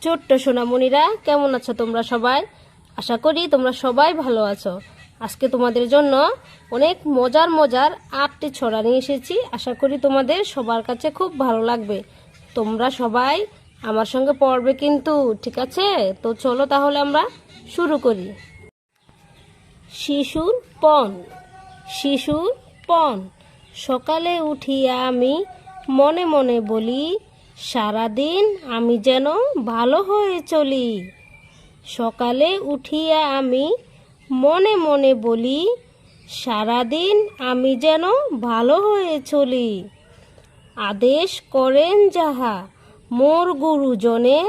ছোট্ট সোনামণিরা, কেমন আছো তোমরা সবাই? আশা করি তোমরা সবাই ভালো আছো। আজকে তোমাদের জন্য অনেক মজার মজার 8টি ছড়া নিয়ে এসেছি। আশা করি তোমাদের সবার কাছে খুব ভালো লাগবে। তোমরা সবাই আমার সঙ্গে পড়বে কিন্তু, ঠিক আছে? তো চলো তাহলে আমরা শুরু করি। শিশুর পণ। শিশুর পণ। সকালে উঠিয়া আমি মনে মনে বলি, সারাদিন আমি যেন ভালো হয়ে চলি। সকালে উঠিয়া আমি মনে মনে বলি, সারাদিন আমি যেন ভালো হয়ে চলি। আদেশ করেন যাহা মোর গুরুজনে,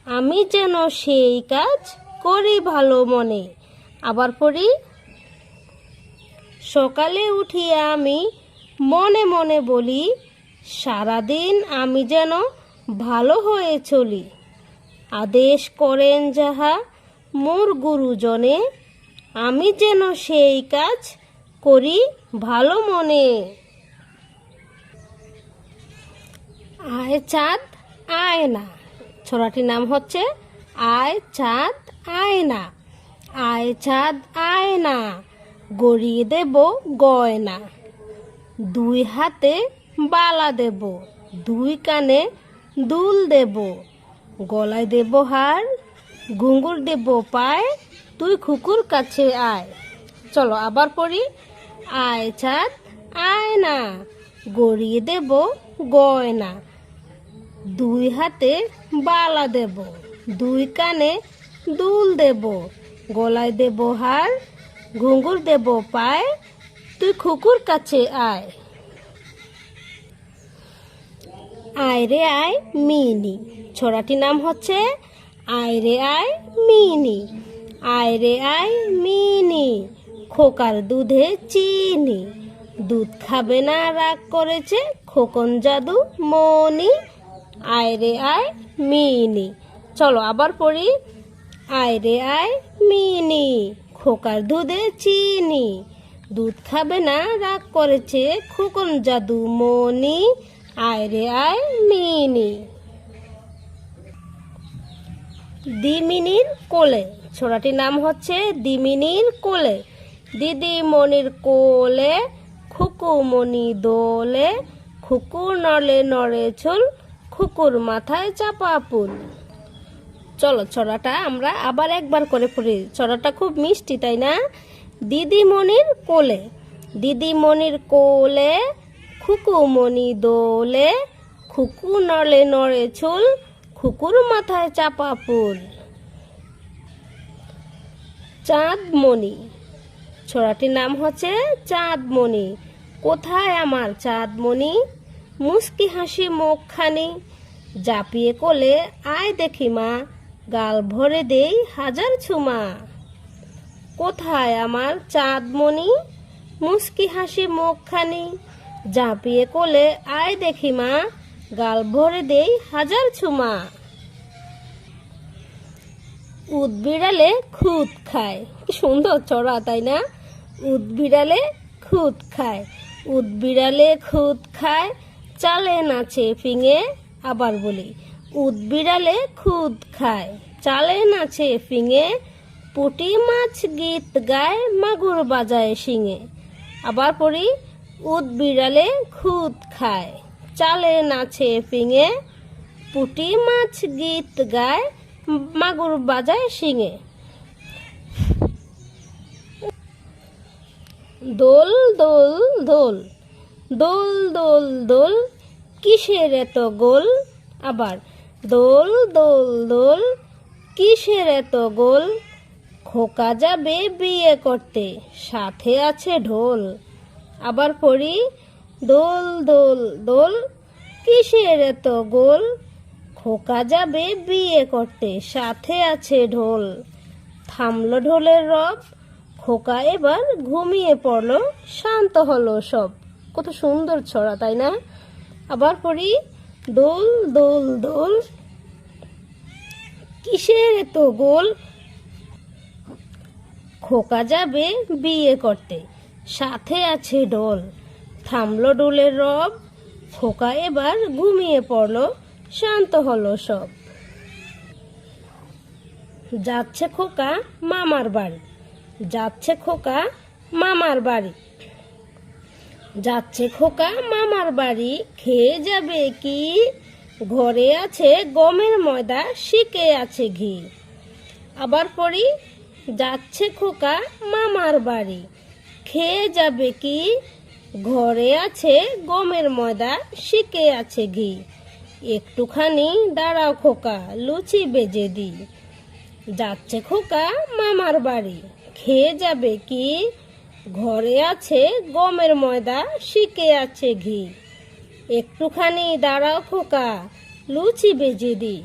আমি যেন সেই কাজ করি ভালো মনে। আবার পড়ি। সকালে উঠিয়া আমি মনে মনে বলি, সারাদিন আমি যেন ভালো হয়ে চলি। আদেশ করেন যাহা মোর গুরুজনে, আমি যেন সেই কাজ করি ভালো মনে। আয় চাঁদ আয় না। ছড়াটির নাম হচ্ছে আয় চাঁদ আয় না। আয় চাঁদ আয় না, গড়িয়ে দেব গয়না। দুই হাতে বালা দেব, দুই কানে দুল দেব, গলায় দেব হার, ঘুঙুর দেব পায়, তুই খুকুর কাছে আয়। চলো আবার পড়ি। আয় চাঁদ আয় না, গড়িয়ে দেব গয়না। দুই হাতে বালা দেব, দুই কানে দুল দেব, গলায় দেব হার, ঘুঙুর দেব পায়, তুই খুকুর কাছে আয়। আয় রে আয় মিনি। ছড়াটির নাম হচ্ছে আয় রে আয় মিনি। আয় রে আয় মিনি, খোকার দুধে চিনি। দুধ খাবে না রাগ করেছে খোকন জাদু মনি। আয় রে আয় মিনি। চলো আবার পড়ি। আয় রে আয় মিনি, খোকার দুধে চিনি। দুধ খাবে না রাগ করেছে খোকন জাদু মনি। আয় রে আয় মিনি। দিমিনির কোলে। ছড়াটির নাম হচ্ছে দিমিনির কোলে। দিদিমণির কোলে খুকুমণি দোলে, খুকু নড়ে নড়ে চুল, খুকুর মাথায় চাপা ফুল। চলো ছড়াটা আমরা আবার একবার করে পড়ি। ছড়াটা খুব মিষ্টি, তাই না? দিদিমণির কোলে। দিদিমণির কোলে খুকুমণি দোলে, খুকু নড়ে নড়ে চুল, খুকুর মাথায় চাপা ফুল। চাঁদমণি। ছড়াটির নাম হচ্ছে চাঁদমণি। কোথায় আমার চাঁদমণি, মুস্কি হাসি মুখখানি। জাপিয়ে কোলে আয় দেখি মা, গাল ভরে দেই হাজার ছুমা। কোথায় আমার চাঁদমণি, মুস্কি হাসি মুখখানি। জাপিয়ে কোলে আয় দেখি মা, গাল ভরে দেই হাজার ছুমা। উদ বিড়ালে খুদ খায়। কি সুন্দর ছড়া, তাই না? উদ বিড়ালে খুদ খায়। উদ বিড়ালে খুদ খায়, চালে নাচে ফিঙে। আবার বলি। উদ বিড়ালে খুদ খায়, চালে নাচে ফিঙে। পুঁটি মাছ গীত গায়, মাগুর বাজায় শিঙে। আবার পড়ি। উদ বিড়ালে খুদ খায়, চালে নাচে ফিঙে। পুঁটি মাছ গীত গায়, মাগুর বাজায় শিঙে। দোল দোল দোল, দোল দোল দোল, কিসের এত গোল। আবার। দোল দোল দোল, কিসের এত গোল। খোকা যাবে বিয়ে করতে, সাথে আছে ঢোল। আবার পড়ি। দোল দোল দোল, কিসের এত গোল। খোকা যাবে বিয়ে করতে, সাথে আছে ঢোল। থামলো ঢোলের রব, খোকা এবার ঘুমিয়ে পড়লো, শান্ত হলো সব। কত সুন্দর ছড়া, তাই না? আবার পড়ি। দোল দোল দোল, কিসের এত গোল। খোকা যাবে বিয়ে করতে, সাথে আছে ঢোল। থামলো ঢোলের রব, খোকা এবার ঘুমিয়ে পড়লো, শান্ত হলো সব। যাচ্ছে খোকা মামার বাড়ি, যাচ্ছে খোকা মামার বাড়ি, যাচ্ছে খোকা মামার বাড়ি, খেয়ে যাবে কি? ঘরে আছে গমের ময়দা, শিকে আছে ঘি। আবার পড়ি, যাচ্ছে খোকা মামার বাড়ি, খেয়ে যাবে কি? ঘরে আছে গমের ময়দা, শিকে আছে ঘি। একটুখানি দাঁড়াও খোকা, লুচি বেজে দিই। যাচ্ছে খোকা মামার বাড়ি, খেয়ে যাবে কি? ঘরে আছে গমের ময়দা, শিকে আছে ঘি। একটুখানি দাঁড়াও খোকা, লুচি বেজে দিই।